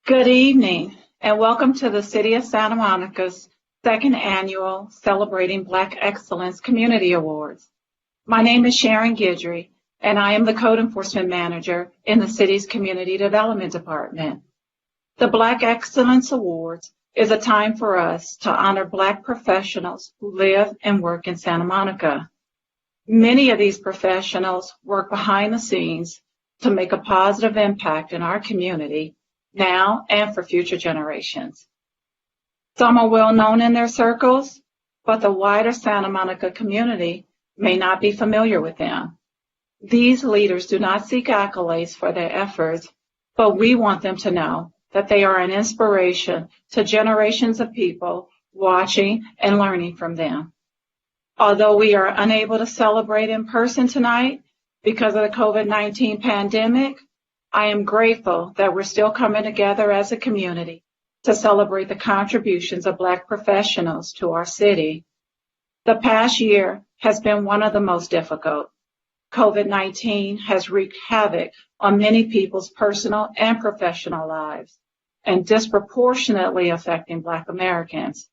Good evening, and welcome to the City of Santa Monica's second annual Celebrating Black Excellence Community Awards. My name is Sharon Guidry, and I am the Code Enforcement Manager in the city's Community Development Department. The Black Excellence Awards is a time for us to honor Black professionals who live and work in Santa Monica. Many of these professionals work behind the scenes to make a positive impact in our community now and for future generations. Some are well known in their circles, but the wider Santa Monica community may not be familiar with them. These leaders do not seek accolades for their efforts, but we want them to know that they are an inspiration to generations of people watching and learning from them. Although we are unable to celebrate in person tonight because of the COVID-19 pandemic, I am grateful that we're still coming together as a community to celebrate the contributions of Black professionals to our city. The past year has been one of the most difficult. COVID-19 has wreaked havoc on many people's personal and professional lives and disproportionately affecting Black Americans.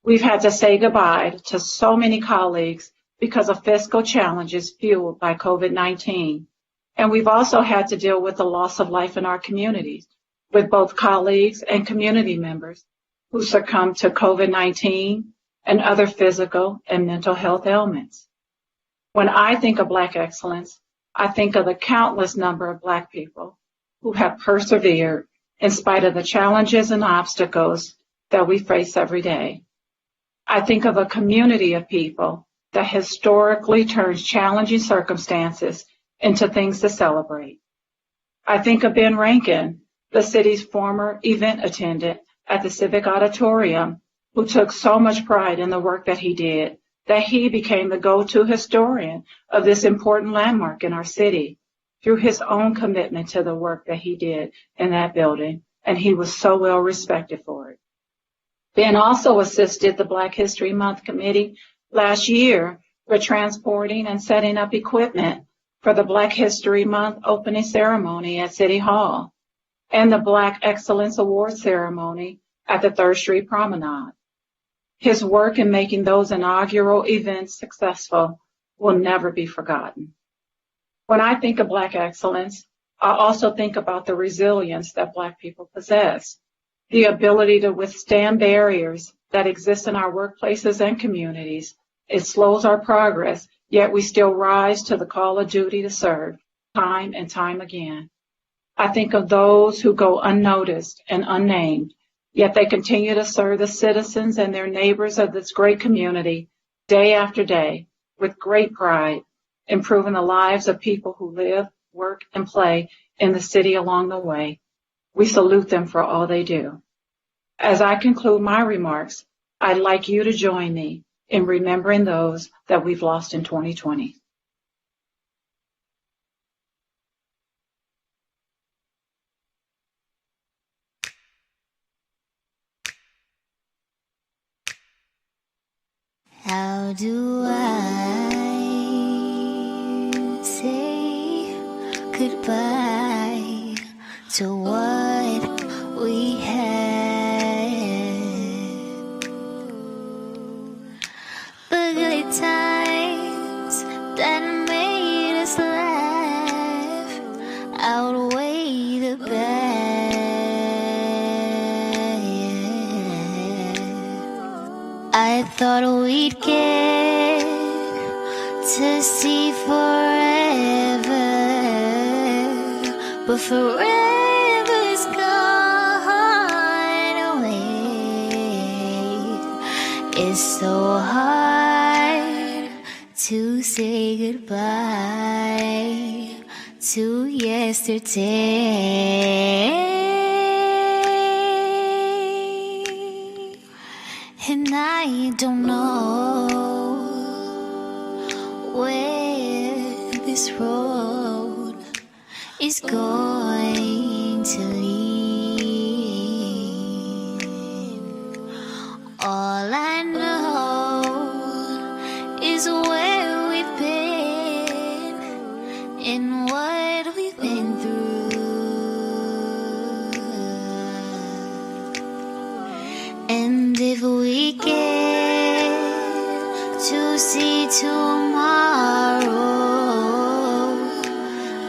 We've had to say goodbye to so many colleagues because of fiscal challenges fueled by COVID-19. And we've also had to deal with the loss of life in our communities, with both colleagues and community members who succumbed to COVID-19 and other physical and mental health ailments. When I think of Black excellence, I think of the countless number of Black people who have persevered in spite of the challenges and obstacles that we face every day. I think of a community of people that historically turns challenging circumstances into things to celebrate. I think of Ben Rankin, the city's former event attendant at the Civic Auditorium, who took so much pride in the work that he did, that he became the go-to historian of this important landmark in our city through his own commitment to the work that he did in that building, and he was so well respected for it. Ben also assisted the Black History Month Committee last year with transporting and setting up equipment for the Black History Month opening ceremony at City Hall and the Black Excellence Award ceremony at the 3rd Street Promenade. His work in making those inaugural events successful will never be forgotten. When I think of Black excellence, I also think about the resilience that Black people possess, the ability to withstand barriers that exist in our workplaces and communities. It slows our progress, yet we still rise to the call of duty to serve time and time again. I think of those who go unnoticed and unnamed, yet they continue to serve the citizens and their neighbors of this great community day after day with great pride, improving the lives of people who live, work, and play in the city along the way. We salute them for all they do. As I conclude my remarks, I'd like you to join me in remembering those that we've lost in 2020. How do I say goodbye to what we had? The good times that made us laugh outweigh the bad. I thought we'd get to see forever, but forever's gone away. It's so hard to say goodbye to yesterday. And I don't know where this road is going to lead. All I know is where we've been and what we've been through. to see tomorrow.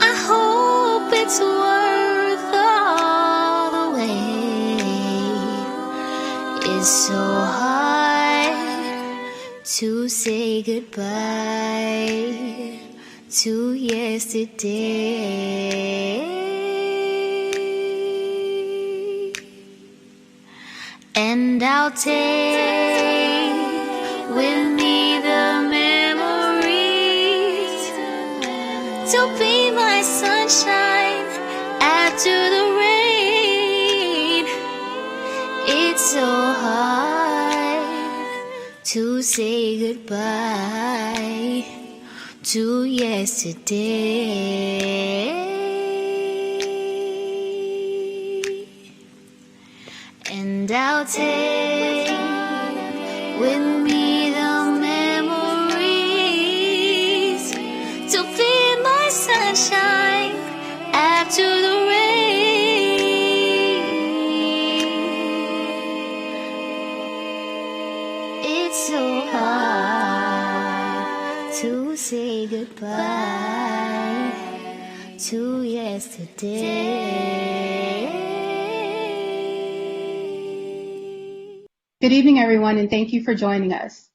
I hope it's worth all the wait. It's so hard to say goodbye to yesterday. And I'll take with me the memories to be my sunshine after the rain. It's so hard to say goodbye to yesterday. And I'll take with me the memories to be my sunshine after the rain. It's so hard to say goodbye to yesterday. Good evening, everyone, and thank you for joining us.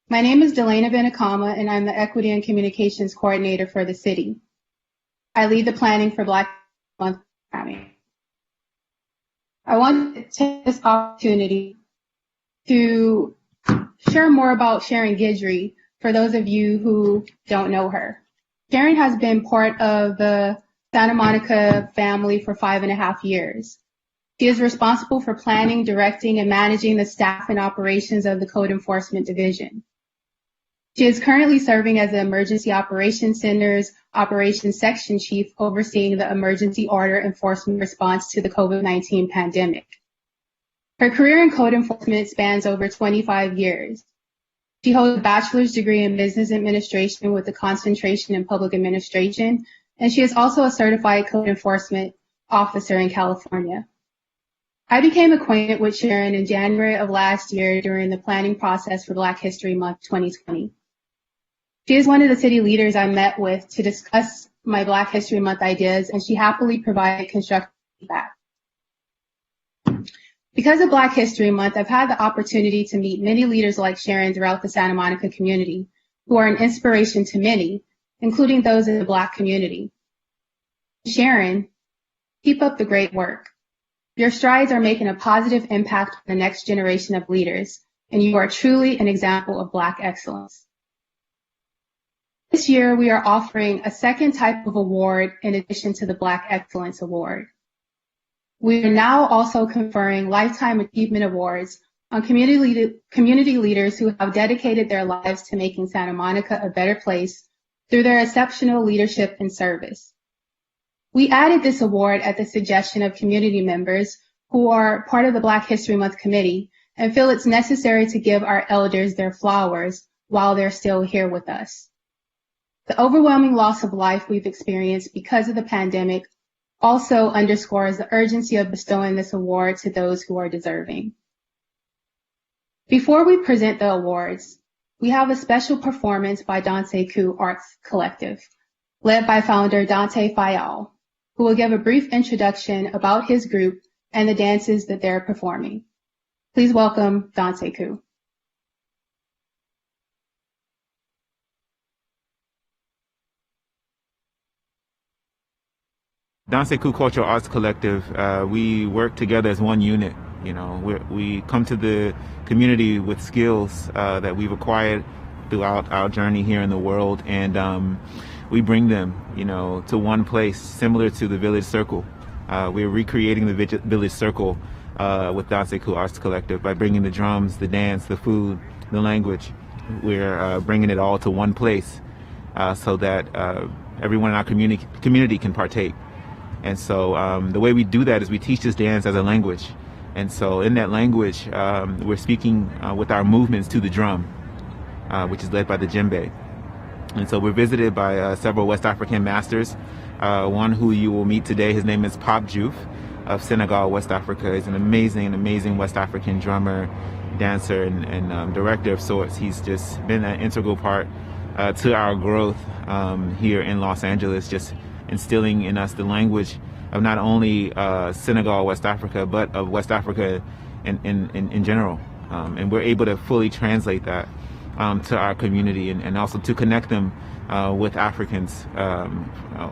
My name is Delana Benacama, and I'm the Equity and Communications Coordinator for the city. I lead the planning for Black Month programming. I want to take this opportunity to share more about Sharon Guidry for those of you who don't know her. Sharon has been part of the Santa Monica family for 5.5 years. She is responsible for planning, directing, and managing the staff and operations of the Code Enforcement Division. She is currently serving as the Emergency Operations Center's Operations Section Chief, overseeing the emergency order enforcement response to the COVID-19 pandemic. Her career in code enforcement spans over 25 years. She holds a bachelor's degree in business administration with a concentration in public administration, and she is also a certified code enforcement officer in California. I became acquainted with Sharon in January of last year during the planning process for Black History Month 2020. She is one of the city leaders I met with to discuss my Black History Month ideas, and she happily provided constructive feedback. Because of Black History Month, I've had the opportunity to meet many leaders like Sharon throughout the Santa Monica community who are an inspiration to many, including those in the Black community. Sharon, keep up the great work. Your strides are making a positive impact on the next generation of leaders, and you are truly an example of Black excellence. This year, we are offering a second type of award in addition to the Black Excellence Award. We are now also conferring Lifetime Achievement Awards on community leaders who have dedicated their lives to making Santa Monica a better place through their exceptional leadership and service. We added this award at the suggestion of community members who are part of the Black History Month committee and feel it's necessary to give our elders their flowers while they're still here with us. The overwhelming loss of life we've experienced because of the pandemic also underscores the urgency of bestowing this award to those who are deserving. Before we present the awards, we have a special performance by Dante Ku Arts Collective, led by founder Dante Fayal, who will give a brief introduction about his group and the dances that they're performing. Please welcome Dante Ku. Dante Ku Cultural Arts Collective, we work together as one unit. You know, we come to the community with skills that we've acquired throughout our journey here in the world, and we bring them, you know, to one place, similar to the Village Circle. We're recreating the Village Circle with Dante Ku Arts Collective by bringing the drums, the dance, the food, the language. We're bringing it all to one place so that everyone in our community can partake. And so the way we do that is we teach this dance as a language. And so in that language, we're speaking with our movements to the drum, which is led by the djembe. And so we're visited by several West African masters. One who you will meet today, his name is Pop Diouf of Senegal, West Africa. He's an amazing West African drummer, dancer and director of sorts. He's just been an integral part to our growth here in Los Angeles, just instilling in us the language of not only Senegal, West Africa, but of West Africa in general. And we're able to fully translate that to our community and also to connect them with Africans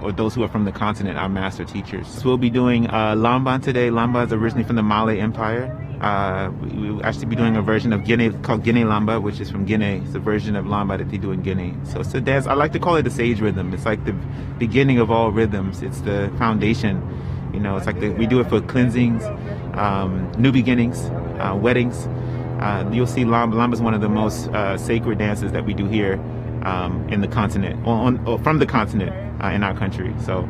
or those who are from the continent, our master teachers. So we'll be doing Lamban today. Lamba is originally from the Malay Empire. We will actually be doing a version of Guinea called Guinea Lamba, which is from Guinea. It's a version of Lamba that they do in Guinea. So it's a dance. I like to call it the sage rhythm. It's like the beginning of all rhythms. It's the foundation. You know, it's like we do it for cleansings, new beginnings, weddings. You'll see Lamba is one of the most sacred dances that we do here in the continent, or from the continent in our country. So,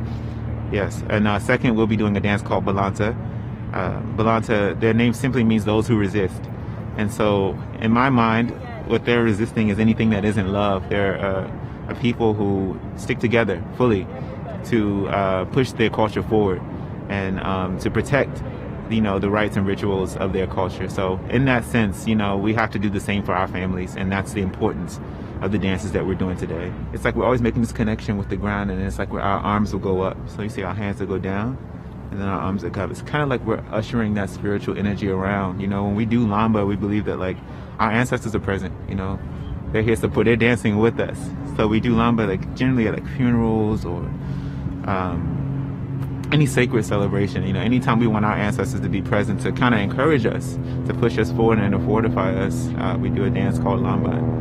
yes. And second, we'll be doing a dance called Balanta. Balanta, their name simply means those who resist. And so, in my mind, what they're resisting is anything that isn't love. They're a people who stick together fully to push their culture forward and to protect, you know, the rights and rituals of their culture. So in that sense, you know, we have to do the same for our families, and that's the importance of the dances that we're doing today. It's like we're always making this connection with the ground, and it's like where our arms will go up. So you see our hands will go down, and then our arms will come. It's kind of like we're ushering that spiritual energy around. You know, when we do Lamba, we believe that like our ancestors are present, you know. They're here support, they're dancing with us. So we do Lamba like generally at like funerals or any sacred celebration, you know, anytime we want our ancestors to be present to kind of encourage us, to push us forward and to fortify us, we do a dance called Lamba.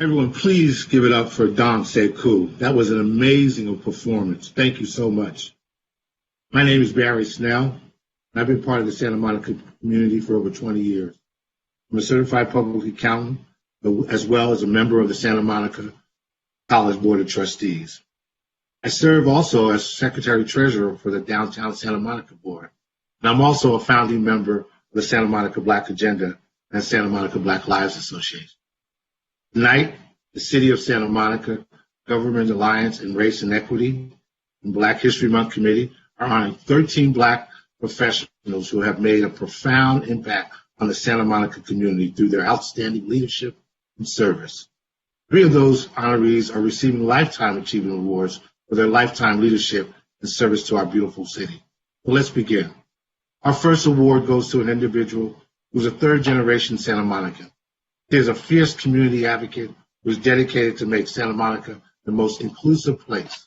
Everyone, please give it up for Dom Sekou. That was an amazing performance. Thank you so much. My name is Barry Snell. I've been part of the Santa Monica community for over 20 years. I'm a certified public accountant, as well as a member of the Santa Monica College Board of Trustees. I serve also as Secretary Treasurer for the Downtown Santa Monica Board, and I'm also a founding member of the Santa Monica Black Agenda and Santa Monica Black Lives Association. Tonight, the City of Santa Monica Government Alliance and Race and Equity and Black History Month Committee are honoring 13 Black professionals who have made a profound impact on the Santa Monica community through their outstanding leadership and service. 3 of those honorees are receiving Lifetime Achievement Awards for their lifetime leadership and service to our beautiful city. So let's begin. Our first award goes to an individual who's a third-generation Santa Monican. He is a fierce community advocate who is dedicated to make Santa Monica the most inclusive place.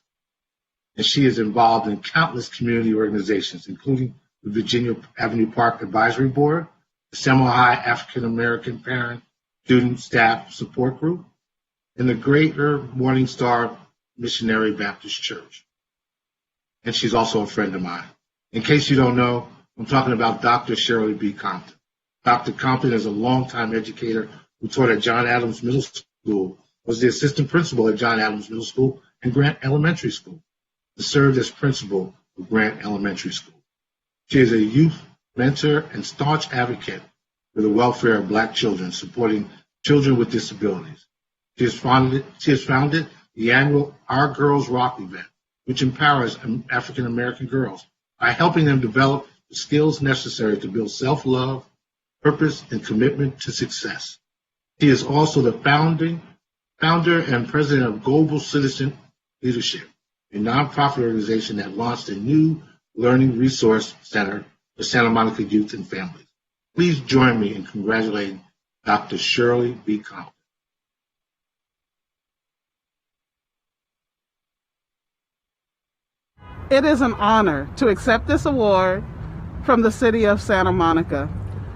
And she is involved in countless community organizations, including the Virginia Avenue Park Advisory Board, the Seminole High African American Parent Student Staff Support Group, and the Greater Morning Star Missionary Baptist Church. And she's also a friend of mine. In case you don't know, I'm talking about Dr. Shirley B. Compton. Dr. Compton is a longtime educator who taught at John Adams Middle School, was the assistant principal at John Adams Middle School and Grant Elementary School, and served as principal of Grant Elementary School. She is a youth mentor and staunch advocate for the welfare of Black children, supporting children with disabilities. She has founded the annual Our Girls Rock event, which empowers African American girls by helping them develop the skills necessary to build self-love, purpose, and commitment to success. She is also the founder and president of Global Citizen Leadership, a nonprofit organization that launched a new learning resource center for Santa Monica youth and families. Please join me in congratulating Dr. Shirley B. Compton. It is an honor to accept this award from the City of Santa Monica.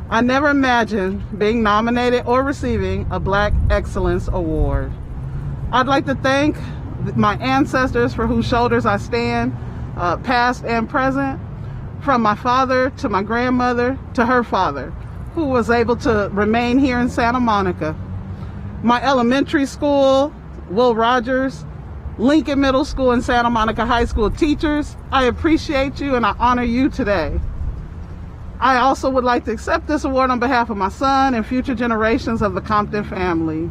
I never imagined being nominated or receiving a Black Excellence Award. I'd like to thank my ancestors for whose shoulders I stand, past and present, from my father to my grandmother to her father, who was able to remain here in Santa Monica. My elementary school, Will Rogers, Lincoln Middle School, and Santa Monica High School teachers, I appreciate you and I honor you today. I also would like to accept this award on behalf of my son and future generations of the Compton family.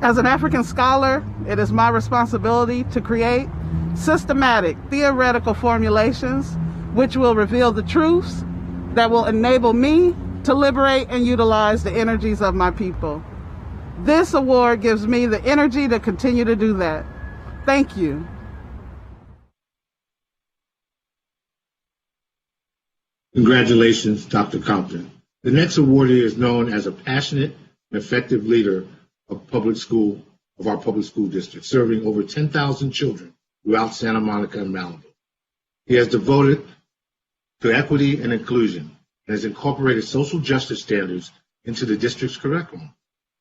As an African scholar, it is my responsibility to create systematic theoretical formulations which will reveal the truths that will enable me to liberate and utilize the energies of my people. This award gives me the energy to continue to do that. Thank you. Congratulations, Dr. Compton. The next awardee is known as a passionate and effective leader of our public school district, serving over 10,000 children throughout Santa Monica and Malibu. He has devoted to equity and inclusion and has incorporated social justice standards into the district's curriculum.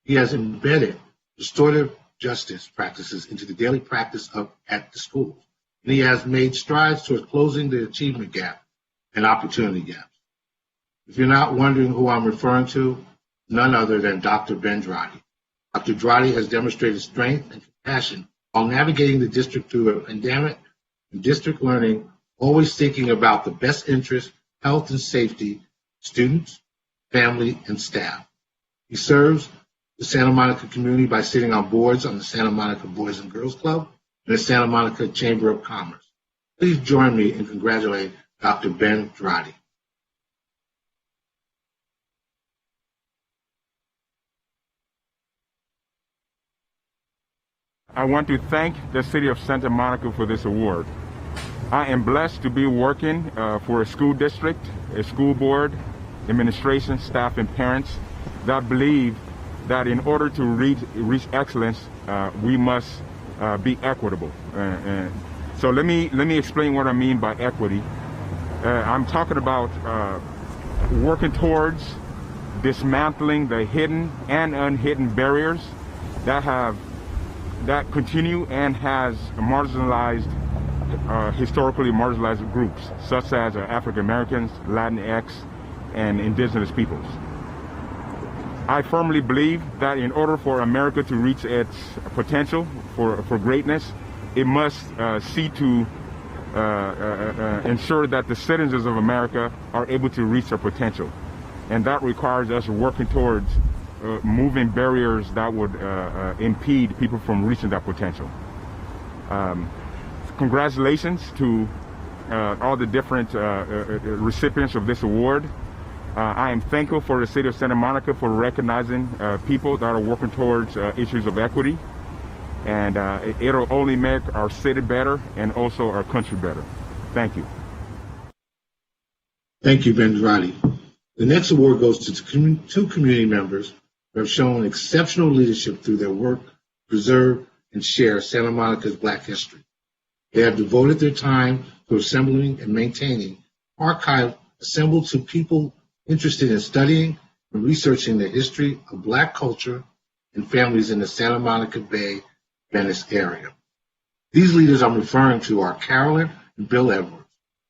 He has embedded restorative justice practices into the daily practice at the schools, and he has made strides towards closing the achievement gap and opportunity gaps. If you're not wondering who I'm referring to, none other than Dr. Ben Drotti. Dr. Drotti has demonstrated strength and compassion while navigating the district through a pandemic and district learning, always thinking about the best interest, health, and safety of students, family, and staff. He serves the Santa Monica community by sitting on boards on the Santa Monica Boys and Girls Club and the Santa Monica Chamber of Commerce. Please join me in congratulating Dr. Ben Drotti. I want to thank the City of Santa Monica for this award. I am blessed to be working for a school district, a school board, administration, staff, and parents that believe that in order to reach excellence, we must be equitable. So let me explain what I mean by equity. I'm talking about working towards dismantling the hidden and unhidden barriers that continue and has marginalized historically marginalized groups, such as African Americans, Latinx, and indigenous peoples. I firmly believe that in order for America to reach its potential for greatness, it must see to ensure that the citizens of America are able to reach their potential. And that requires us working towards moving barriers that would impede people from reaching that potential. Congratulations to all the different recipients of this award. I am thankful for the city of Santa Monica for recognizing people that are working towards issues of equity. And it'll only make our city better and also our country better. Thank you. Thank you, Ben Durrati. The next award goes to two community members who have shown exceptional leadership through their work to preserve and share Santa Monica's Black history. They have devoted their time to assembling and maintaining archives assembled to people interested in studying and researching the history of Black culture and families in the Santa Monica Bay, Venice area. These leaders I'm referring to are Carolyn and Bill Edwards.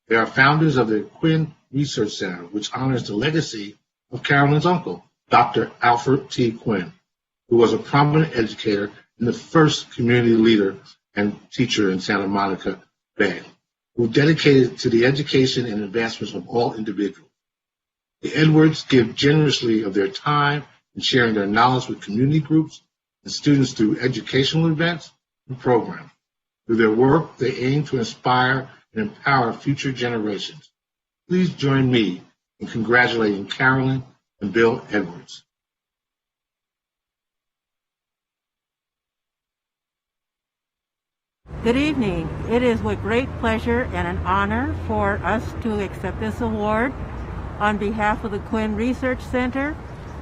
They are founders of the Quinn Research Center, which honors the legacy of Carolyn's uncle, Dr. Alfred T. Quinn, who was a prominent educator and the first community leader and teacher in Santa Monica Bay, who dedicated to the education and advancements of all individuals. The Edwards give generously of their time in sharing their knowledge with community groups and students through educational events and programs. Through their work, they aim to inspire and empower future generations. Please join me in congratulating Carolyn and Bill Edwards. Good evening. It is with great pleasure and an honor for us to accept this award on behalf of the Quinn Research Center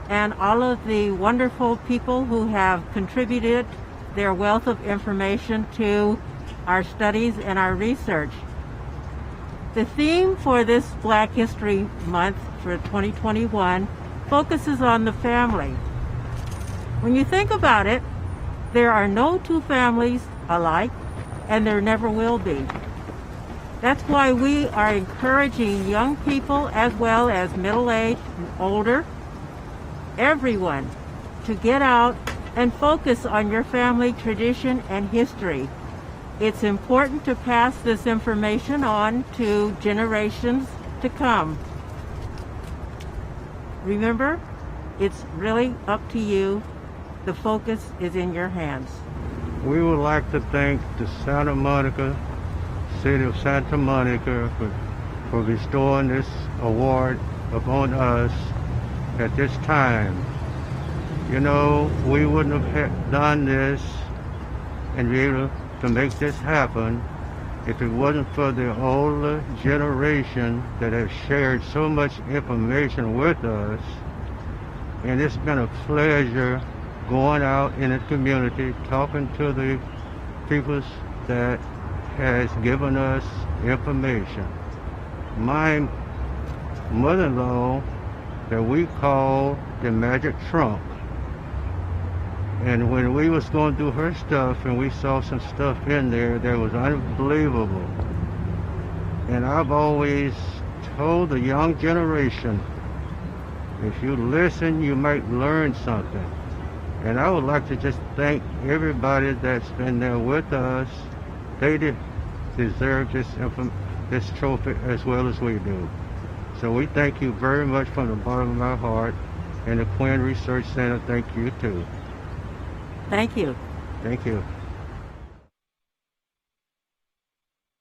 and all of the wonderful people who have contributed their wealth of information to our studies and our research. The theme for this Black History Month for 2021 focuses on the family. When you think about it, there are no two families alike, and there never will be. That's why we are encouraging young people as well as middle-aged and older, everyone, to get out and focus on your family tradition and history. It's important to pass this information on to generations to come. Remember, it's really up to you. The focus is in your hands. We would like to thank the Santa Monica, City of Santa Monica for bestowing this award upon us at this time. You know, we wouldn't have done this and be able to make this happen if it wasn't for the older generation that have shared so much information with us. And it's been a pleasure going out in the community, talking to the people that has given us information. My mother-in-law that we call the Magic Trunk. And when we was going through her stuff and we saw some stuff in there that was unbelievable. And I've always told the young generation, if you listen, you might learn something. And I would like to just thank everybody that's been there with us. They deserve this trophy as well as we do. So we thank you very much from the bottom of my heart. And the Quinn Research Center, thank you too. Thank you. Thank you.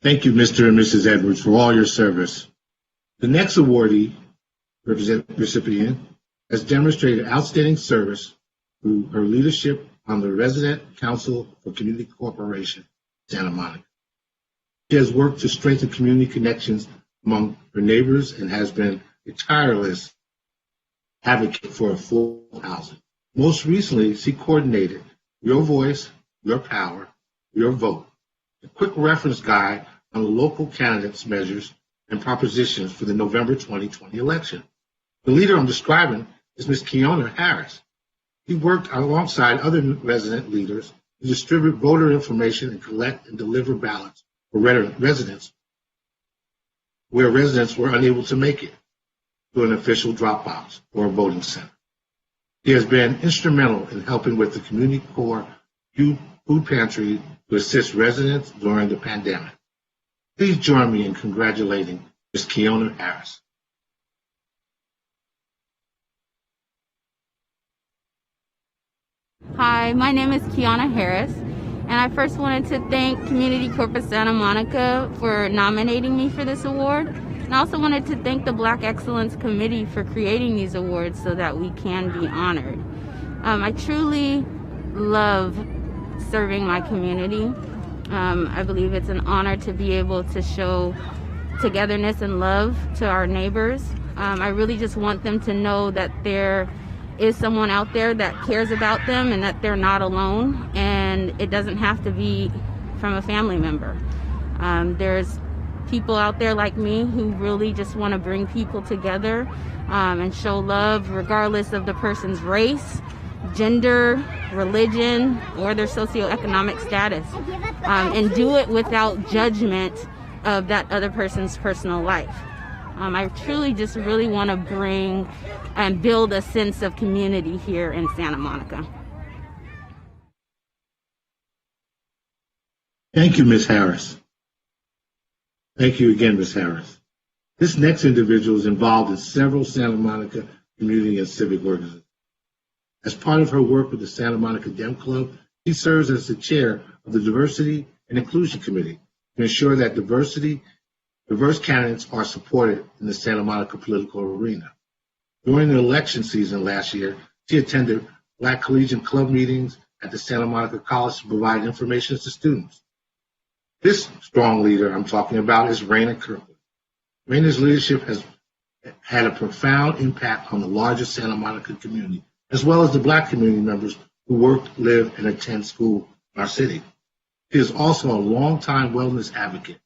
Thank you, Mr. and Mrs. Edwards, for all your service. The next awardee, recipient, has demonstrated outstanding service through her leadership on the Resident Council for Community Cooperation, Santa Monica. She has worked to strengthen community connections among her neighbors and has been a tireless advocate for affordable housing. Most recently, she coordinated Your Voice, Your Power, Your Vote, a quick reference guide on the local candidates' measures and propositions for the November 2020 election. The leader I'm describing is Ms. Keona Harris. He worked alongside other resident leaders to distribute voter information and collect and deliver ballots for residents where residents were unable to make it to an official drop box or a voting center. He has been instrumental in helping with the Community Corps Food Pantry to assist residents during the pandemic. Please join me in congratulating Ms. Keona Harris. Hi, my name is Kiana Harris, and I first wanted to thank Community Corpus Santa Monica for nominating me for this award. And I also wanted to thank the Black Excellence Committee for creating these awards so that we can be honored. I truly love serving my community. I believe it's an honor to be able to show togetherness and love to our neighbors. I really just want them to know that there is someone out there that cares about them and that they're not alone, and it doesn't have to be from a family member. There's people out there like me who really just want to bring people together and show love regardless of the person's race, gender, religion, or their socioeconomic status, and do it without judgment of that other person's personal life. I truly just really want to bring and build a sense of community here in Santa Monica. Thank you, Ms. Harris. Thank you again, Ms. Harris. This next individual is involved in several Santa Monica community and civic organizations. As part of her work with the Santa Monica Dem Club, she serves as the chair of the Diversity and Inclusion Committee to ensure that diverse candidates are supported in the Santa Monica political arena. During the election season last year, she attended Black Collegiate Club meetings at the Santa Monica College to provide information to students. This strong leader I'm talking about is Raina Kirkland. Raina's leadership has had a profound impact on the larger Santa Monica community, as well as the Black community members who work, live, and attend school in our city. She is also a longtime wellness advocate.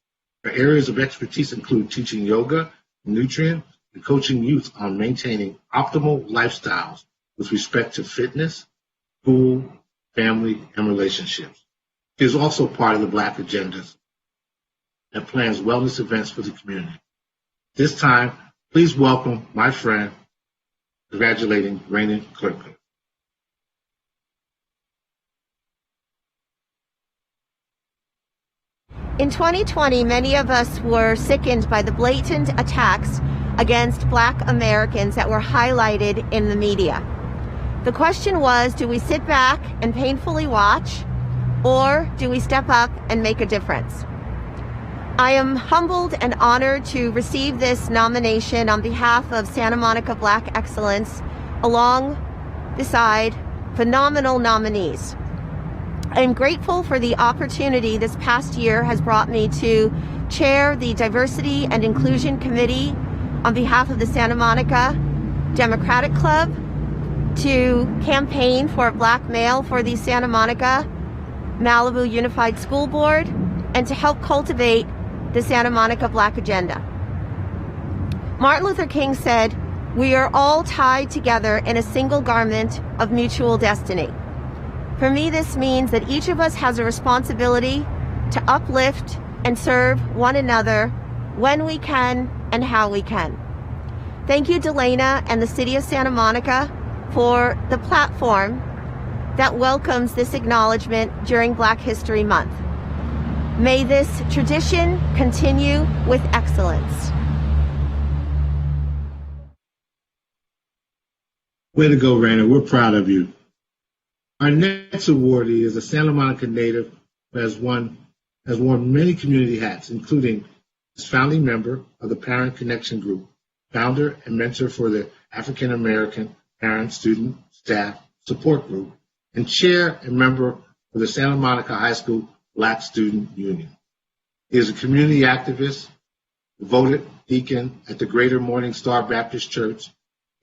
Her areas of expertise include teaching yoga, nutrient, and coaching youth on maintaining optimal lifestyles with respect to fitness, school, family, and relationships. She is also part of the Black Agendas that plans wellness events for the community. This time, please welcome my friend, congratulating Raina Kirkland. In 2020, many of us were sickened by the blatant attacks against Black Americans that were highlighted in the media. The question was, do we sit back and painfully watch, or do we step up and make a difference? I am humbled and honored to receive this nomination on behalf of Santa Monica Black Excellence, along beside phenomenal nominees. I am grateful for the opportunity this past year has brought me to chair the Diversity and Inclusion Committee on behalf of the Santa Monica Democratic Club, to campaign for a Black male for the Santa Monica Malibu Unified School Board, and to help cultivate the Santa Monica Black Agenda. Martin Luther King said, "We are all tied together in a single garment of mutual destiny." For me, this means that each of us has a responsibility to uplift and serve one another when we can and how we can. Thank you, Delana and the City of Santa Monica, for the platform that welcomes this acknowledgement during Black History Month. May this tradition continue with excellence. Way to go, Raina. We're proud of you. Our next awardee is a Santa Monica native who has worn many community hats, including as founding member of the Parent Connection Group, founder and mentor for the African American Parent, Student, Staff Support Group, and chair and member of the Santa Monica High School Black Student Union. He is a community activist, devoted deacon at the Greater Morning Star Baptist Church,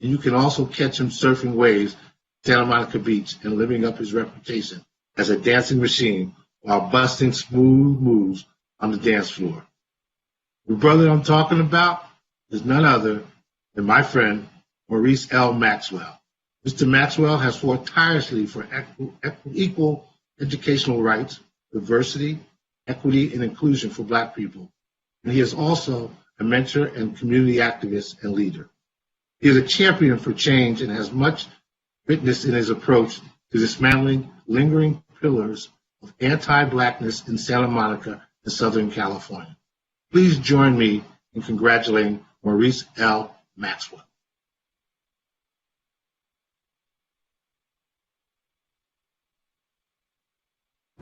and you can also catch him surfing waves at Santa Monica Beach and living up his reputation as a dancing machine while busting smooth moves on the dance floor. The brother I'm talking about is none other than my friend, Maurice L. Maxwell. Mr. Maxwell has fought tirelessly for equal educational rights, diversity, equity, and inclusion for Black people, and he is also a mentor and community activist and leader. He is a champion for change and has much witness in his approach to dismantling lingering pillars of anti-Blackness in Santa Monica and Southern California. Please join me in congratulating Maurice L. Maxwell.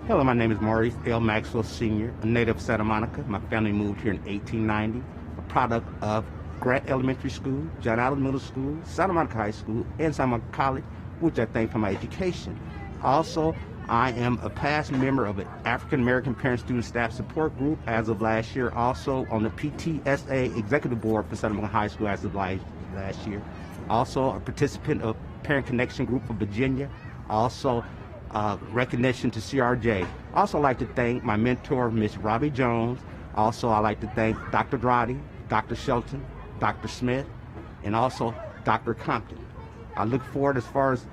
Hello, my name is Maurice L. Maxwell Sr., a native of Santa Monica. My family moved here in 1890, a product of Grant Elementary School, John Allen Middle School, Santa Monica High School, and Santa Monica College, which I thank for my education. Also, I am a past member of an African American Parent Student Staff Support Group as of last year, also on the PTSA Executive Board for Santa Monica High School as of last year. Also a participant of Parent Connection Group of Virginia, also recognition to CRJ. Also, I'd like to thank my mentor, Miss Robbie Jones. Also, I'd like to thank Dr. Drotty, Dr. Shelton, Dr. Smith, and also Dr. Compton. I look forward as far as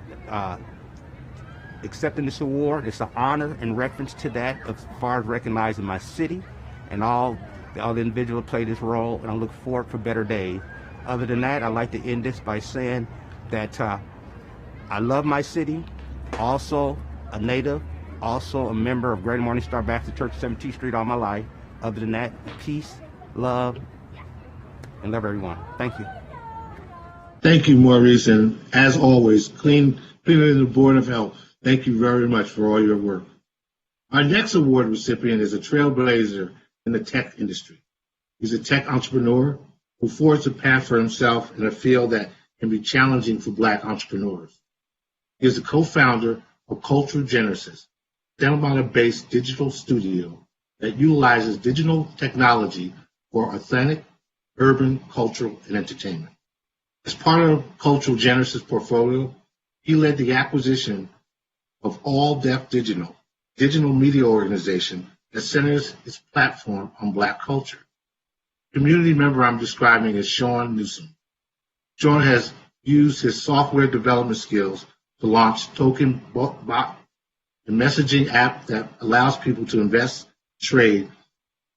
accepting this award. It's an honor in reference to that as far as recognizing my city and all the individuals who play this role, and I look forward for better days. Other than that, I'd like to end this by saying that I love my city, also a native, also a member of Greater Morning Star Baptist Church, 17th Street all my life. Other than that, peace, love, and love everyone. Thank you. Thank you, Maurice, and as always, Cleaner than the Board of Health, thank you very much for all your work. Our next award recipient is a trailblazer in the tech industry. He's a tech entrepreneur who forged a path for himself in a field that can be challenging for Black entrepreneurs. He is the co-founder of Cultural Genesis, a Santa Monica-based digital studio that utilizes digital technology for authentic, urban, cultural, and entertainment. As part of Cultural Genesis portfolio, he led the acquisition of All Deaf Digital media organization that centers its platform on Black culture. The community member I'm describing is Sean Newsom. Sean has used his software development skills to launch Token Bot, a messaging app that allows people to invest, trade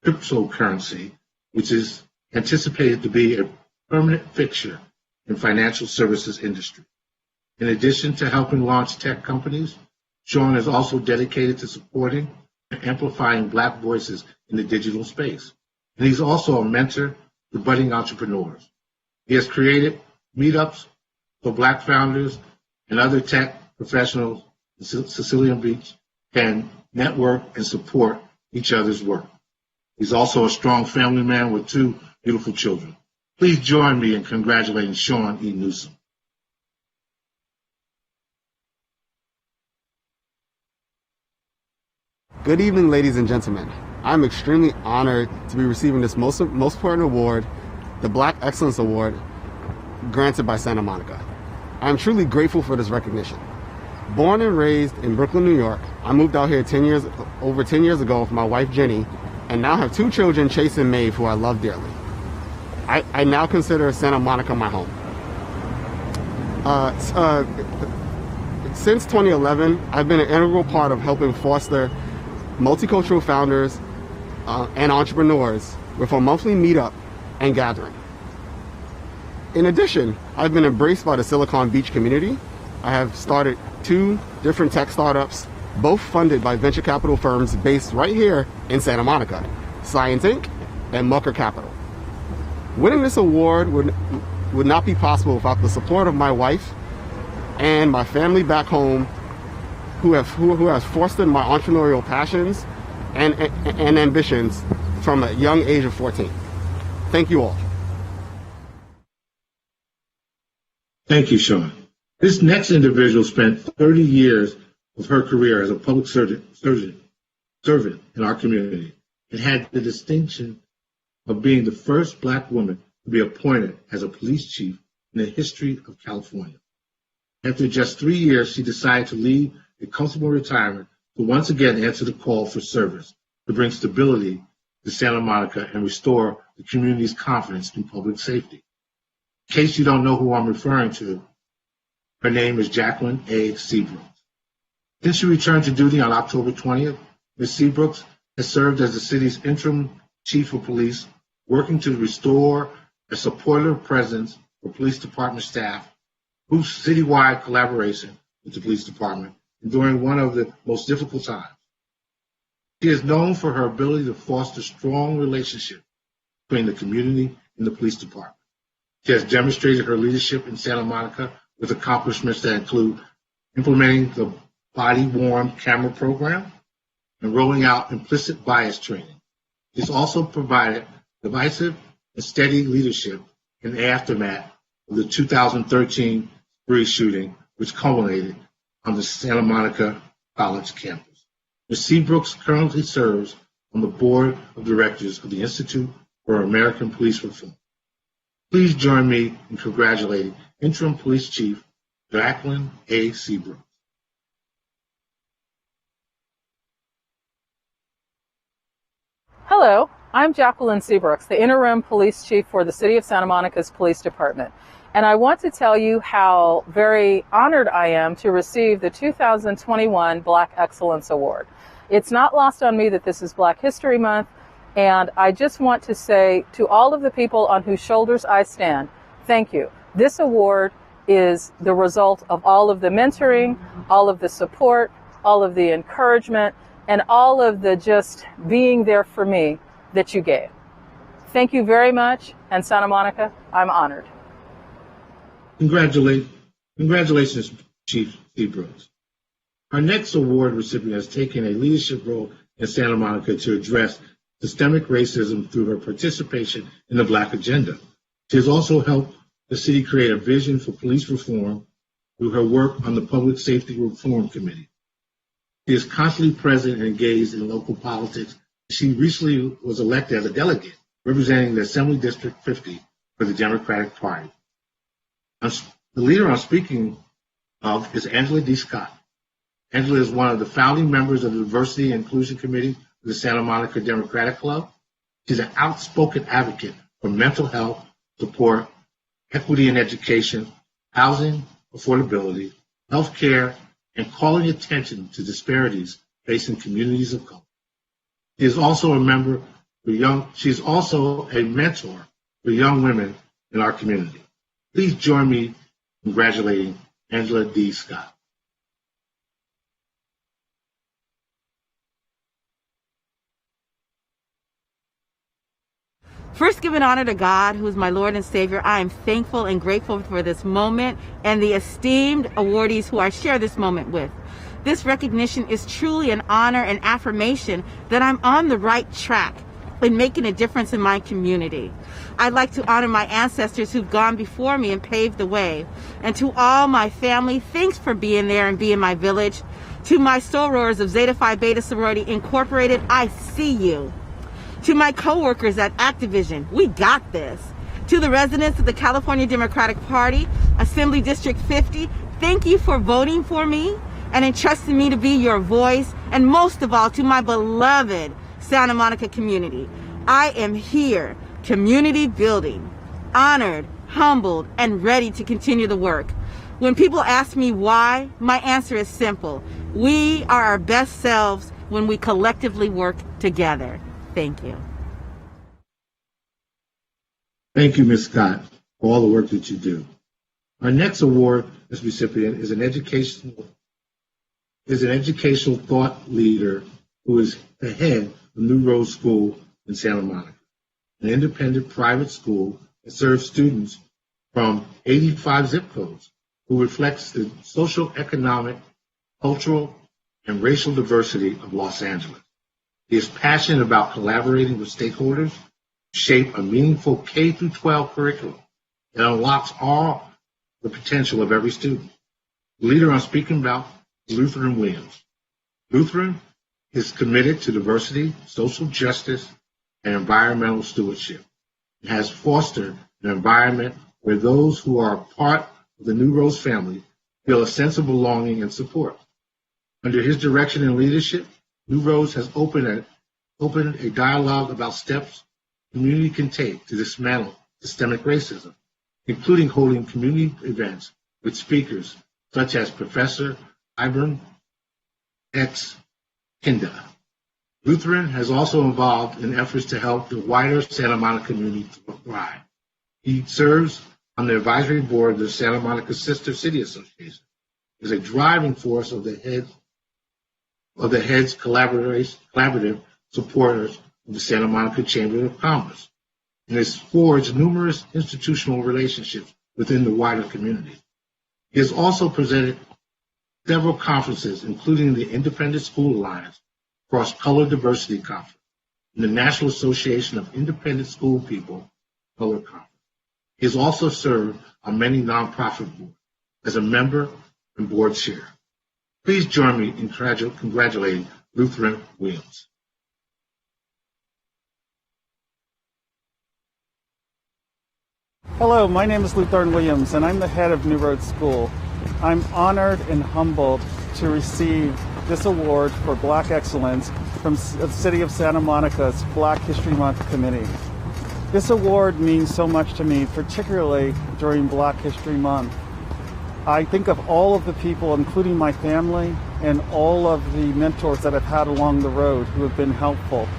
cryptocurrency, which is anticipated to be a permanent fixture in financial services industry. In addition to helping launch tech companies, Sean is also dedicated to supporting and amplifying Black voices in the digital space. And he's also a mentor to budding entrepreneurs. He has created meetups for Black founders and other tech professionals in Sicilian Beach can network and support each other's work. He's also a strong family man with 2 beautiful children. Please join me in congratulating Sean E. Newsom. Good evening, ladies and gentlemen. I'm extremely honored to be receiving this most important award, the Black Excellence Award, granted by Santa Monica. I'm truly grateful for this recognition. Born and raised in Brooklyn, New York, I moved out here over 10 years ago with my wife Jenny, and now have 2 children, Chase and Maeve, who I love dearly. I now consider Santa Monica my home. Since 2011, I've been an integral part of helping foster multicultural founders and entrepreneurs with a monthly meetup and gathering. In addition, I've been embraced by the Silicon Beach community. I have started 2 different tech startups, both funded by venture capital firms based right here in Santa Monica, Science Inc. and Mucker Capital. Winning this award would not be possible without the support of my wife and my family back home, who has fostered my entrepreneurial passions and ambitions from a young age of 14. Thank you all. Thank you, Sean. This next individual spent 30 years of her career as a public servant in our community and had the distinction of being the first Black woman to be appointed as a police chief in the history of California. After just 3 years, she decided to leave a comfortable retirement to once again answer the call for service to bring stability to Santa Monica and restore the community's confidence in public safety. In case you don't know who I'm referring to, her name is Jacqueline A. Seabrooks. Since she returned to duty on October 20th, Ms. Seabrooks has served as the city's interim chief of police, working to restore a supportive presence for police department staff through citywide collaboration with the police department during one of the most difficult times. She is known for her ability to foster strong relationships between the community and the police department. She has demonstrated her leadership in Santa Monica with accomplishments that include implementing the body-worn camera program and rolling out implicit bias training. She's also provided divisive and steady leadership in the aftermath of the 2013 spree shooting, which culminated on the Santa Monica College campus. Ms. Seabrooks currently serves on the board of directors of the Institute for American Police Reform. Please join me in congratulating Interim Police Chief Jacqueline A. Seabrooks. Hello, I'm Jacqueline Seabrooks, the Interim Police Chief for the City of Santa Monica's Police Department. And I want to tell you how very honored I am to receive the 2021 Black Excellence Award. It's not lost on me that this is Black History Month, and I just want to say to all of the people on whose shoulders I stand, thank you. This award is the result of all of the mentoring, all of the support, all of the encouragement, and all of the just being there for me that you gave. Thank you very much, and Santa Monica, I'm honored. Congratulations, Chief Seabrooks. Our next award recipient has taken a leadership role in Santa Monica to address systemic racism through her participation in the Black Agenda. She has also helped the city create a vision for police reform through her work on the Public Safety Reform Committee. She is constantly present and engaged in local politics. She recently was elected as a delegate representing the Assembly District 50 for the Democratic Party. The leader I'm speaking of is Angela D. Scott. Angela is one of the founding members of the Diversity and Inclusion Committee of the Santa Monica Democratic Club. She's an outspoken advocate for mental health support, equity in education, housing affordability, health care, and calling attention to disparities facing communities of color. She is also a mentor for young women in our community. Please join me in congratulating Angela D. Scott. First, giving honor to God, who is my Lord and Savior, I am thankful and grateful for this moment and the esteemed awardees who I share this moment with. This recognition is truly an honor and affirmation that I'm on the right track in making a difference in my community. I'd like to honor my ancestors who've gone before me and paved the way. And to all my family, thanks for being there and being my village. To my sorors of Zeta Phi Beta Sorority Incorporated, I see you. To my coworkers at Activision, we got this. To the residents of the California Democratic Party, Assembly District 50, thank you for voting for me and entrusting me to be your voice. And most of all, to my beloved Santa Monica community, I am here, community building, honored, humbled, and ready to continue the work. When people ask me why, my answer is simple. We are our best selves when we collectively work together. Thank you. Thank you, Ms. Scott, for all the work that you do. Our next award recipient is an educational thought leader who is the head of New Rose School in Santa Monica, an independent private school that serves students from 85 zip codes, who reflects the social, economic, cultural, and racial diversity of Los Angeles. He is passionate about collaborating with stakeholders to shape a meaningful K-12 curriculum that unlocks all the potential of every student. The leader I'm speaking about is Lutheran Williams. Lutheran is committed to diversity, social justice, and environmental stewardship. It has fostered an environment where those who are part of the New Rose family feel a sense of belonging and support. Under his direction and leadership, New Rose has opened a dialogue about steps the community can take to dismantle systemic racism, including holding community events with speakers such as Professor Ibram X. Kinda. Lutheran has also involved in efforts to help the wider Santa Monica community thrive. He serves on the advisory board of the Santa Monica Sister City Association, is a driving force of the heads collaborative supporters of the Santa Monica Chamber of Commerce, and has forged numerous institutional relationships within the wider community. He has also presented several conferences, including the Independent School Alliance, Cross-Color Diversity Conference, and the National Association of Independent School People Color Conference. He has also served on many nonprofit boards as a member and board chair. Please join me in congratulating Lutheran Williams. Hello, my name is Lutheran Williams, and I'm the head of New Road School. I'm honored and humbled to receive this award for Black Excellence from the City of Santa Monica's Black History Month Committee. This award means so much to me, particularly during Black History Month. I think of all of the people, including my family, and all of the mentors that I've had along the road who have been helpful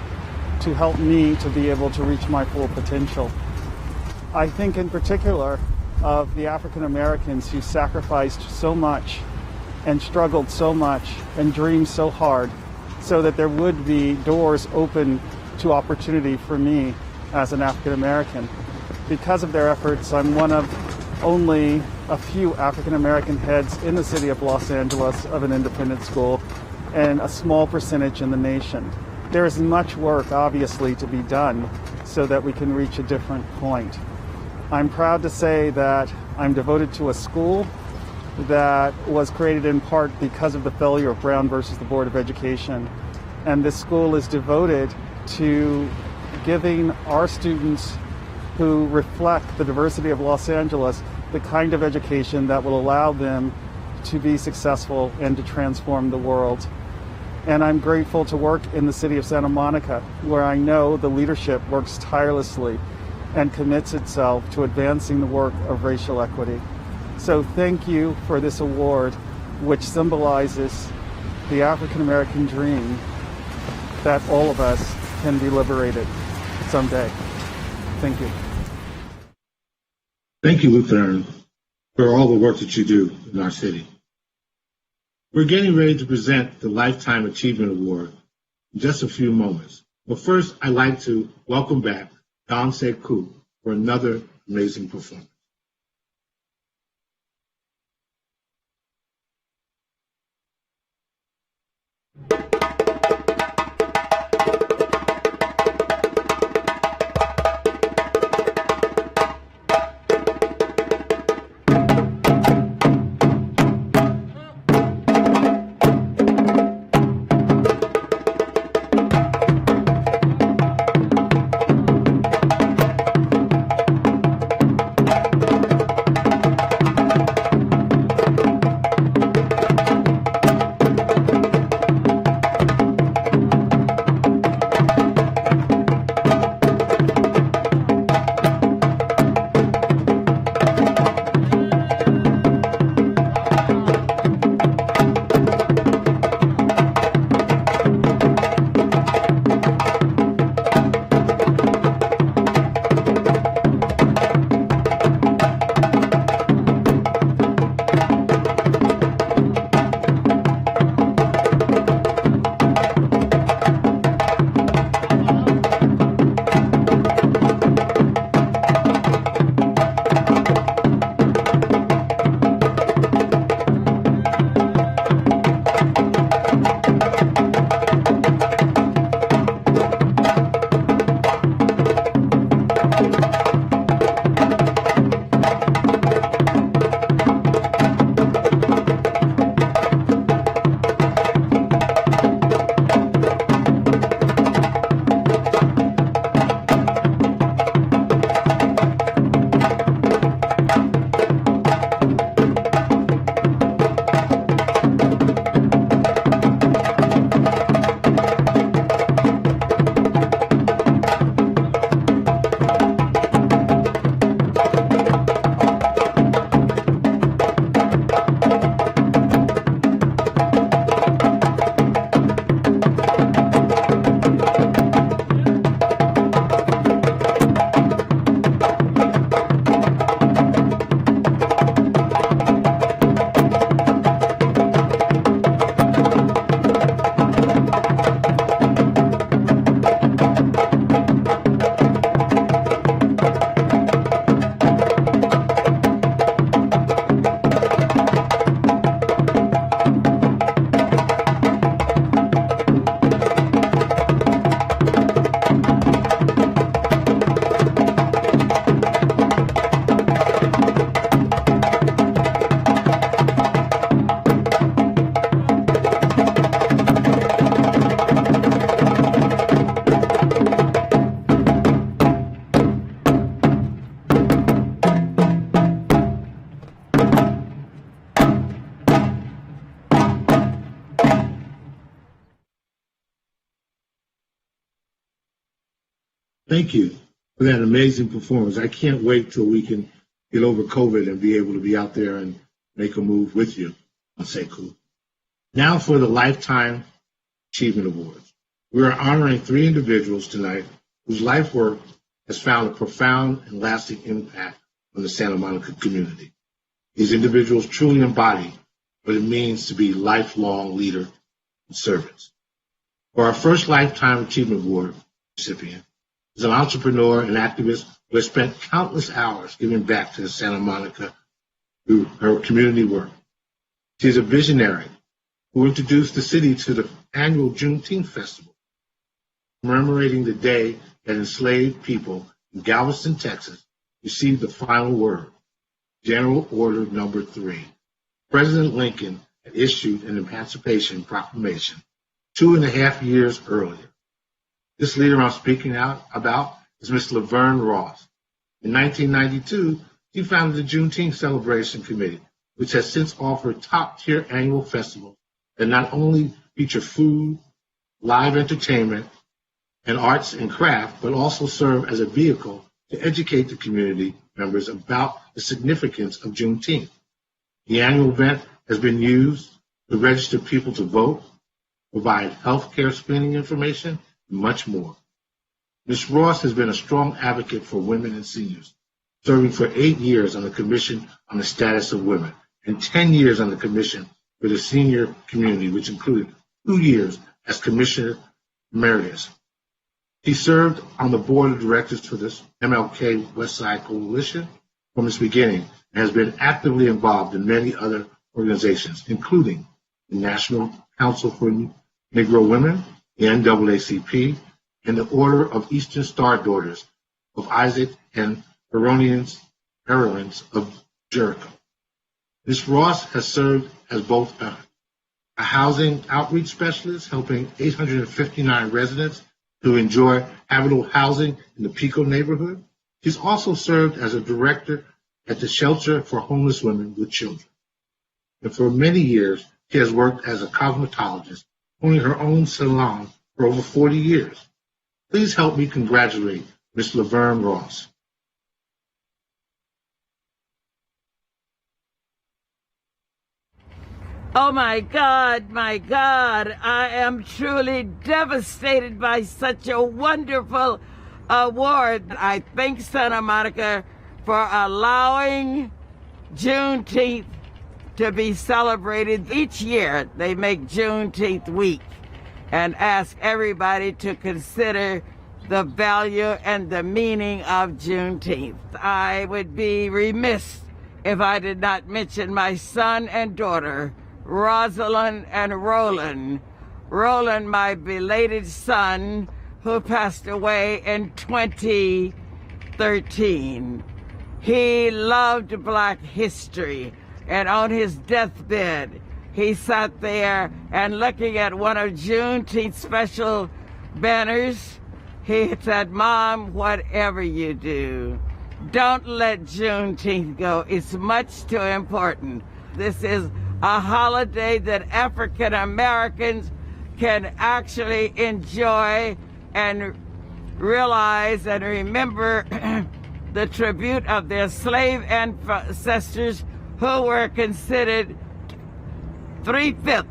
to help me to be able to reach my full potential. I think in particular of the African Americans who sacrificed so much and struggled so much and dreamed so hard so that there would be doors open to opportunity for me as an African American. Because of their efforts, I'm one of only a few African American heads in the city of Los Angeles of an independent school, and a small percentage in the nation. There is much work, obviously, to be done so that we can reach a different point. I'm proud to say that I'm devoted to a school that was created in part because of the failure of Brown versus the Board of Education. And this school is devoted to giving our students who reflect the diversity of Los Angeles the kind of education that will allow them to be successful and to transform the world. And I'm grateful to work in the city of Santa Monica, where I know the leadership works tirelessly and commits itself to advancing the work of racial equity. So thank you for this award, which symbolizes the African American dream that all of us can be liberated someday. Thank you. Thank you, Lutheran, for all the work that you do in our city. We're getting ready to present the Lifetime Achievement Award in just a few moments. But first, I'd like to welcome back Don Sekou for another amazing performance. Thank you for that amazing performance. I can't wait till we can get over COVID and be able to be out there and make a move with you on Sekou. Now for the Lifetime Achievement Awards. We are honoring 3 individuals tonight whose life work has found a profound and lasting impact on the Santa Monica community. These individuals truly embody what it means to be lifelong leader and servants. For our first Lifetime Achievement Award recipient is an entrepreneur and activist who has spent countless hours giving back to Santa Monica through her community work. She is a visionary who introduced the city to the annual Juneteenth Festival, commemorating the day that enslaved people in Galveston, Texas, received the final word, General Order Number 3. President Lincoln had issued an Emancipation Proclamation 2.5 years earlier. This leader I'm speaking out about is Ms. Laverne Ross. In 1992, she founded the Juneteenth Celebration Committee, which has since offered top-tier annual festivals that not only feature food, live entertainment, and arts and craft, but also serve as a vehicle to educate the community members about the significance of Juneteenth. The annual event has been used to register people to vote, provide healthcare screening information, and much more. Ms. Ross has been a strong advocate for women and seniors, serving for 8 years on the Commission on the Status of Women and 10 years on the Commission for the Senior Community, which included 2 years as Commissioner Emeritus. He served on the board of directors for this MLK Westside Coalition from its beginning and has been actively involved in many other organizations, including the National Council for Negro Women, the NAACP, and the Order of Eastern Star Daughters of Isaac and Heroines of Jericho. Ms. Ross has served as both a housing outreach specialist, helping 859 residents to enjoy habitable housing in the Pico neighborhood. She's also served as a director at the Shelter for Homeless Women with Children. And for many years, she has worked as a cosmetologist, owning her own salon for over 40 years. Please help me congratulate Ms. Laverne Ross. Oh my God, I am truly devastated by such a wonderful award. I thank Santa Monica for allowing Juneteenth to be celebrated each year. They make Juneteenth week and ask everybody to consider the value and the meaning of Juneteenth. I would be remiss if I did not mention my son and daughter, Rosalind and Roland. Roland, my belated son, who passed away in 2013. He loved Black history, and on his deathbed, he sat there and looking at one of Juneteenth's special banners, he said, "Mom, whatever you do, don't let Juneteenth go. It's much too important. This is a holiday that African Americans can actually enjoy and realize and remember the tribute of their slave ancestors who were considered 3/5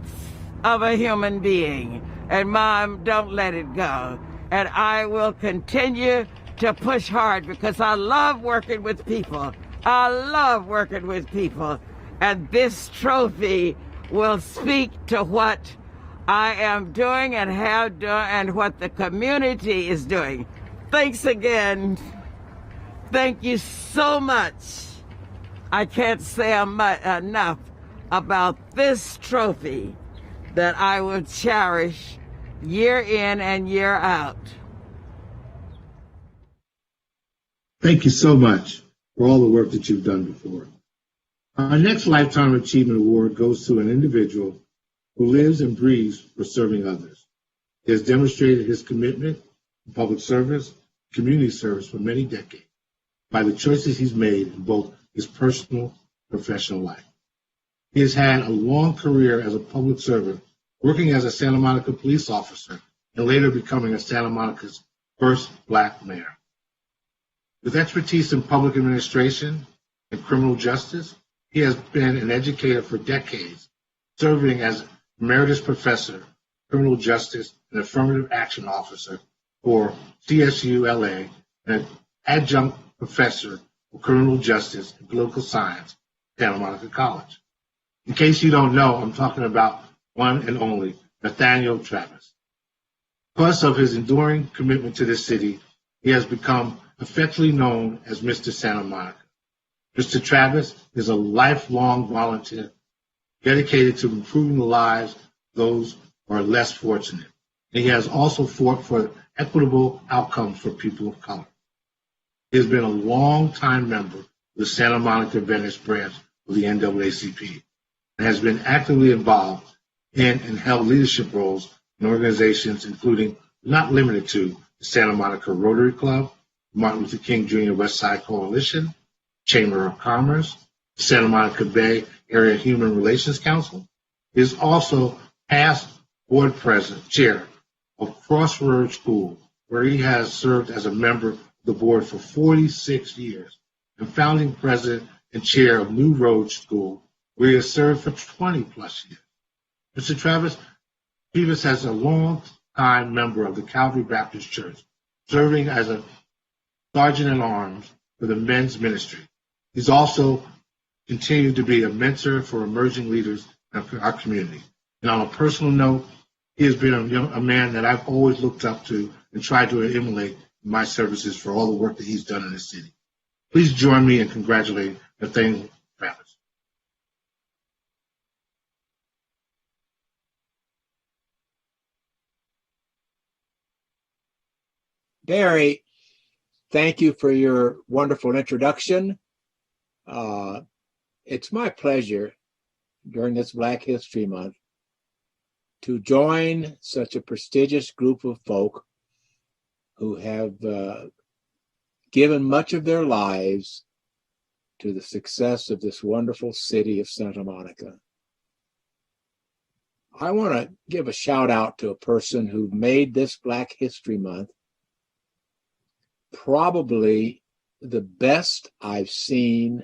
of a human being. And Mom, don't let it go. And I will continue to push hard because I love working with people. I love working with people. And this trophy will speak to what I am doing and have done and what the community is doing. Thanks again. Thank you so much. I can't say enough about this trophy that I will cherish year in and year out. Thank you so much for all the work that you've done before. Our next Lifetime Achievement Award goes to an individual who lives and breathes for serving others. He has demonstrated his commitment to public service, community service for many decades by the choices he's made in both his personal and professional life. He has had a long career as a public servant, working as a Santa Monica police officer and later becoming a Santa Monica first Black mayor. With expertise in public administration and criminal justice, he has been an educator for decades, serving as emeritus professor, criminal justice, and affirmative action officer for CSU-LA and an adjunct professor for criminal justice and political science at Santa Monica College. In case you don't know, I'm talking about one and only Nathaniel Travis. Because of his enduring commitment to this city, he has become affectionately known as Mr. Santa Monica. Mr. Travis is a lifelong volunteer dedicated to improving the lives of those who are less fortunate. And he has also fought for equitable outcomes for people of color. He has been a long-time member of the Santa Monica Venice branch of the NAACP and has been actively involved in and held leadership roles in organizations including, but not limited to, the Santa Monica Rotary Club, Martin Luther King Jr. West Side Coalition, Chamber of Commerce, Santa Monica Bay Area Human Relations Council. He is also past board president, chair of Crossroads School, where he has served as a member of the board for 46 years, and founding president and chair of New Road School, where he has served for 20 plus years. Mr. Travis has a long-time member of the Calvary Baptist Church, serving as a sergeant-at-arms for the men's ministry. He's also continued to be a mentor for emerging leaders in our community. And on a personal note, he has been a man that I've always looked up to and tried to emulate in my services for all the work that he's done in the city. Please join me in congratulating Nathaniel Travis. Barry, thank you for your wonderful introduction. It's my pleasure during this Black History Month to join such a prestigious group of folk who have given much of their lives to the success of this wonderful city of Santa Monica. I want to give a shout out to a person who made this Black History Month probably the best I've seen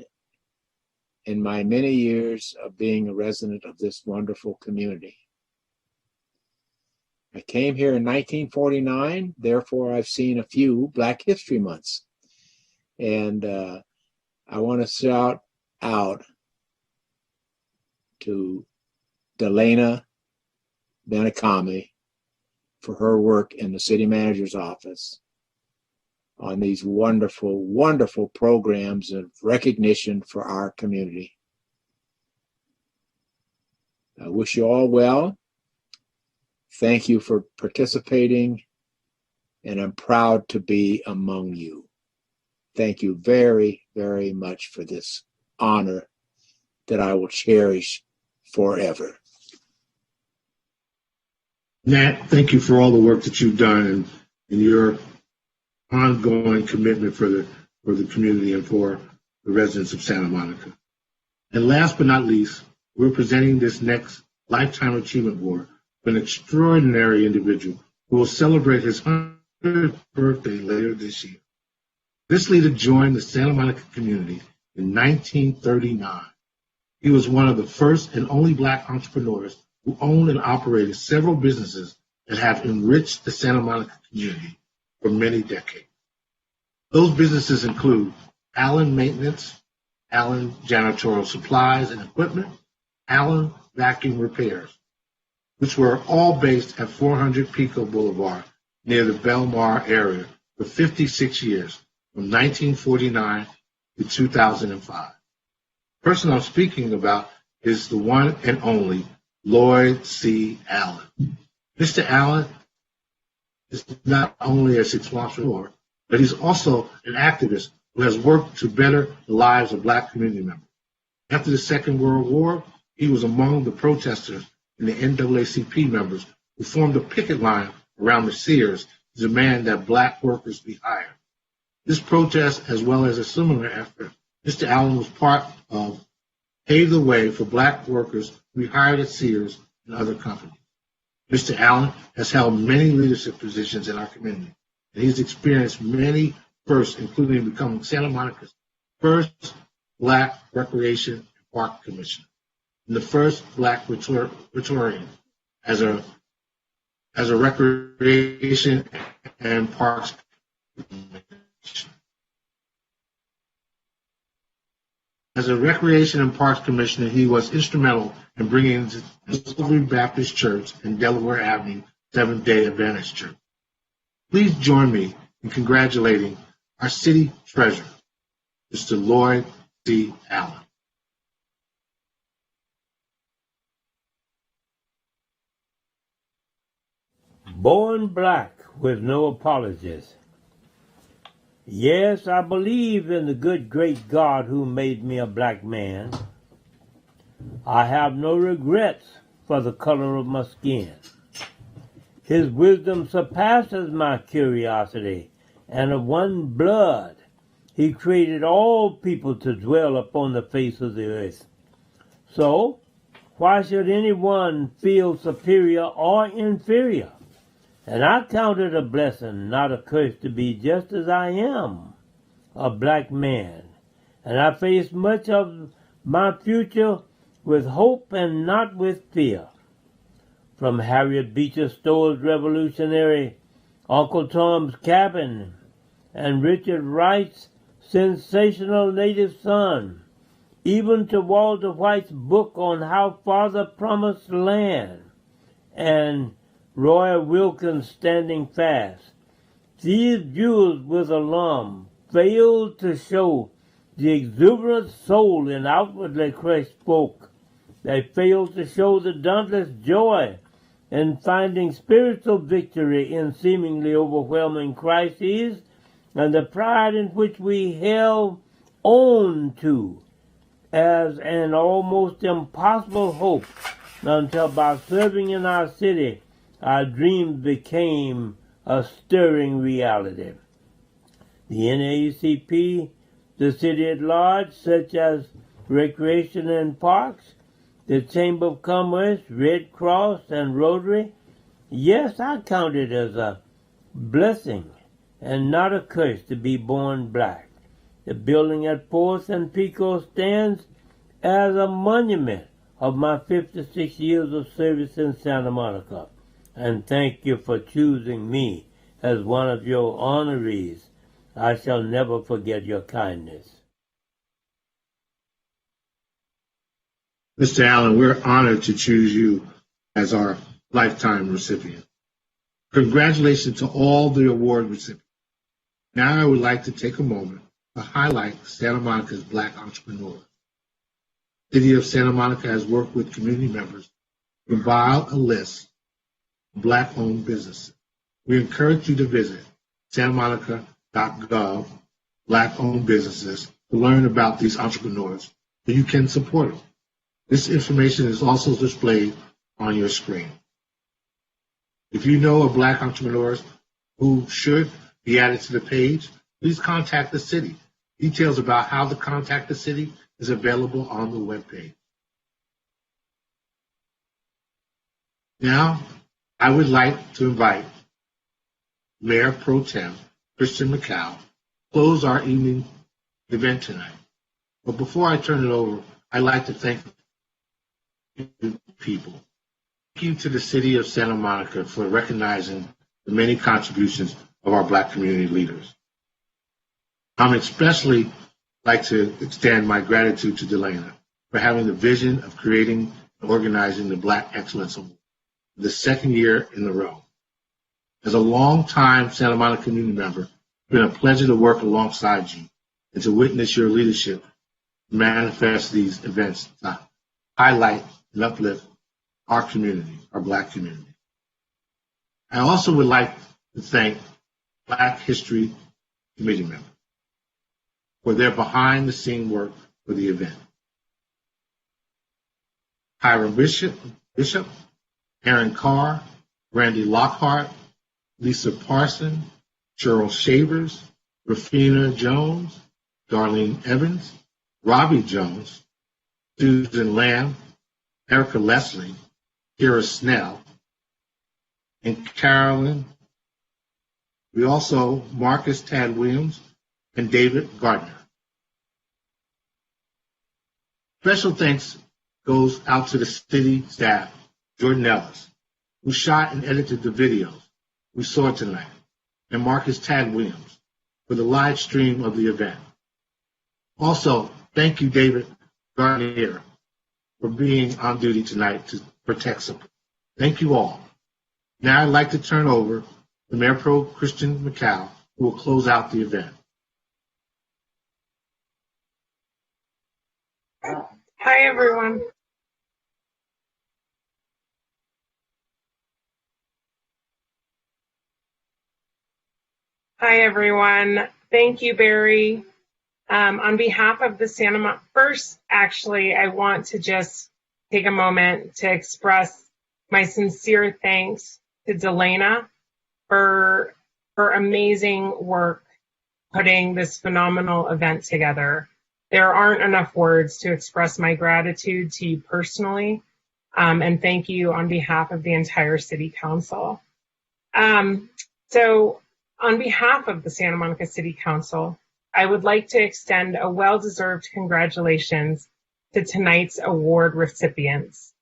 in my many years of being a resident of this wonderful community. I came here in 1949, therefore I've seen a few Black History Months. And I want to shout out to Delana Benacami for her work in the city manager's office on these wonderful, wonderful programs of recognition for our community. I wish you all well. Thank you for participating, and I'm proud to be among you. Thank you very, very much for this honor that I will cherish forever. Nat, thank you for all the work that you've done and your ongoing commitment for the community and for the residents of Santa Monica. And last but not least, we're presenting this next Lifetime Achievement Award to an extraordinary individual who will celebrate his 100th birthday later this year. This leader joined the Santa Monica community in 1939. He was one of the first and only Black entrepreneurs who owned and operated several businesses that have enriched the Santa Monica community for many decades. Those businesses include Allen Maintenance, Allen Janitorial Supplies and Equipment, Allen Vacuum Repairs, which were all based at 400 Pico Boulevard near the Belmar area for 56 years, from 1949 to 2005. The person I'm speaking about is the one and only Lloyd C. Allen. Mr. Allen is not only a successful entrepreneur, but he's also an activist who has worked to better the lives of Black community members. After the Second World War, he was among the protesters and the NAACP members who formed a picket line around the Sears to demand that Black workers be hired. This protest, as well as a similar effort Mr. Allen was part of, paved the way for Black workers to be hired at Sears and other companies. Mr. Allen has held many leadership positions in our community, and he's experienced many firsts, including becoming Santa Monica's first Black Recreation and Park Commissioner, and the first Black Rotarian as a Recreation and Parks Commissioner. As a Recreation and Parks Commissioner, he was instrumental in bringing the Calvary Baptist Church and Delaware Avenue Seventh-day Adventist Church. Please join me in congratulating our city treasurer, Mr. Lloyd C. Allen. Born black with no apologies. Yes, I believe in the good, great God who made me a black man. I have no regrets for the color of my skin. His wisdom surpasses my curiosity, and of one blood he created all people to dwell upon the face of the earth. So, why should anyone feel superior or inferior? And I count it a blessing, not a curse, to be just as I am, a black man. And I face much of my future with hope and not with fear. From Harriet Beecher Stowe's revolutionary Uncle Tom's Cabin and Richard Wright's sensational Native Son, even to Walter White's book on How Father Promised Land, and Roy Wilkins' Standing Fast. These jewels with alum failed to show the exuberant soul in outwardly crushed folk. They failed to show the dauntless joy in finding spiritual victory in seemingly overwhelming crises, and the pride in which we held on to as an almost impossible hope, until by serving in our city, our dreams became a stirring reality. The NAACP, the city at large, such as Recreation and Parks, the Chamber of Commerce, Red Cross, and Rotary, yes, I count it as a blessing and not a curse to be born black. The building at 4th and Pico stands as a monument of my 56 years of service in Santa Monica. And thank you for choosing me as one of your honorees. I shall never forget your kindness. Mr. Allen, we're honored to choose you as our lifetime recipient. Congratulations to all the award recipients. Now I would like to take a moment to highlight Santa Monica's Black entrepreneurs. The City of Santa Monica has worked with community members to compile a list of Black-owned businesses. We encourage you to visit santamonica.gov, Black-owned businesses, to learn about these entrepreneurs so you can support them. This information is also displayed on your screen. If you know of Black entrepreneurs who should be added to the page, please contact the city. Details about how to contact the city is available on the webpage. Now, I would like to invite Mayor Pro Tem Christian McCow to close our evening event tonight. But before I turn it over, I'd like to thank people. Thank you to the City of Santa Monica for recognizing the many contributions of our Black community leaders. I'm especially like to extend my gratitude to Delana for having the vision of creating and organizing the Black Excellence Award for the second year in a row. As a long-time Santa Monica community member, it's been a pleasure to work alongside you and to witness your leadership manifest these events to highlight and uplift our community, our Black community. I also would like to thank Black History Committee members for their behind-the-scene work for the event. Hiram Bishop, Aaron Carr, Randy Lockhart, Lisa Parson, Cheryl Shavers, Rafina Jones, Darlene Evans, Robbie Jones, Susan Lamb, Erica Leslie, Kira Snell, and Carolyn We also Marcus Tad Williams and David Gardner. Special thanks goes out to the city staff, Jordan Ellis, who shot and edited the videos we saw tonight, and Marcus Tad Williams for the live stream of the event. Also, thank you, David Gardner, for being on duty tonight to protect support. Thank you all. Now I'd like to turn over to Mayor Pro Christian McCall, who will close out the event. Hi, everyone. Hi, everyone. Thank you, Barry. On behalf of the Santa Monica, first, actually, I want to just take a moment to express my sincere thanks to Delana for her amazing work putting this phenomenal event together. There aren't enough words to express my gratitude to you personally, and thank you on behalf of the entire City Council. So on behalf of the Santa Monica City Council, I would like to extend a well-deserved congratulations to tonight's award recipients.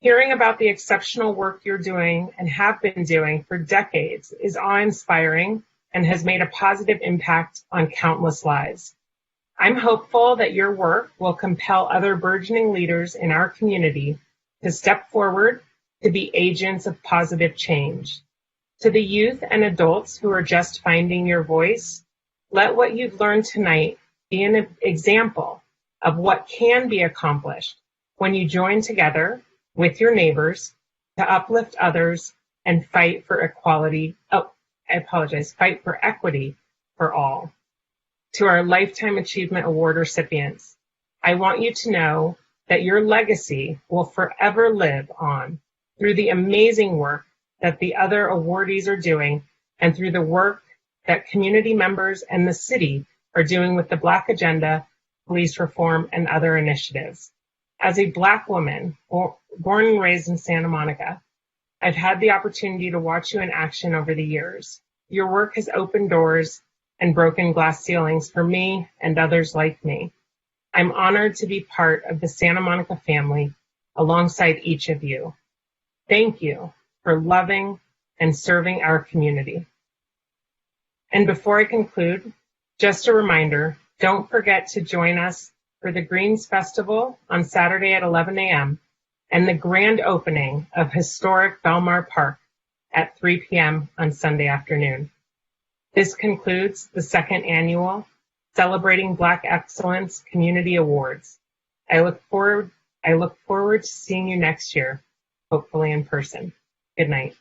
Hearing about the exceptional work you're doing and have been doing for decades is awe-inspiring and has made a positive impact on countless lives. I'm hopeful that your work will compel other burgeoning leaders in our community to step forward to be agents of positive change. To the youth and adults who are just finding your voice, let what you've learned tonight be an example of what can be accomplished when you join together with your neighbors to uplift others and fight for equality. Fight for equity for all. To our Lifetime Achievement Award recipients, I want you to know that your legacy will forever live on through the amazing work that the other awardees are doing and through the work that community members and the city are doing with the Black Agenda, police reform, and other initiatives. As a Black woman born and raised in Santa Monica, I've had the opportunity to watch you in action over the years. Your work has opened doors and broken glass ceilings for me and others like me. I'm honored to be part of the Santa Monica family alongside each of you. Thank you for loving and serving our community. And before I conclude, just a reminder, don't forget to join us for the Greens Festival on Saturday at 11 a.m. and the grand opening of historic Belmar Park at 3 p.m. on Sunday afternoon. This concludes the second annual Celebrating Black Excellence Community Awards. I look forward to seeing you next year, hopefully in person. Good night.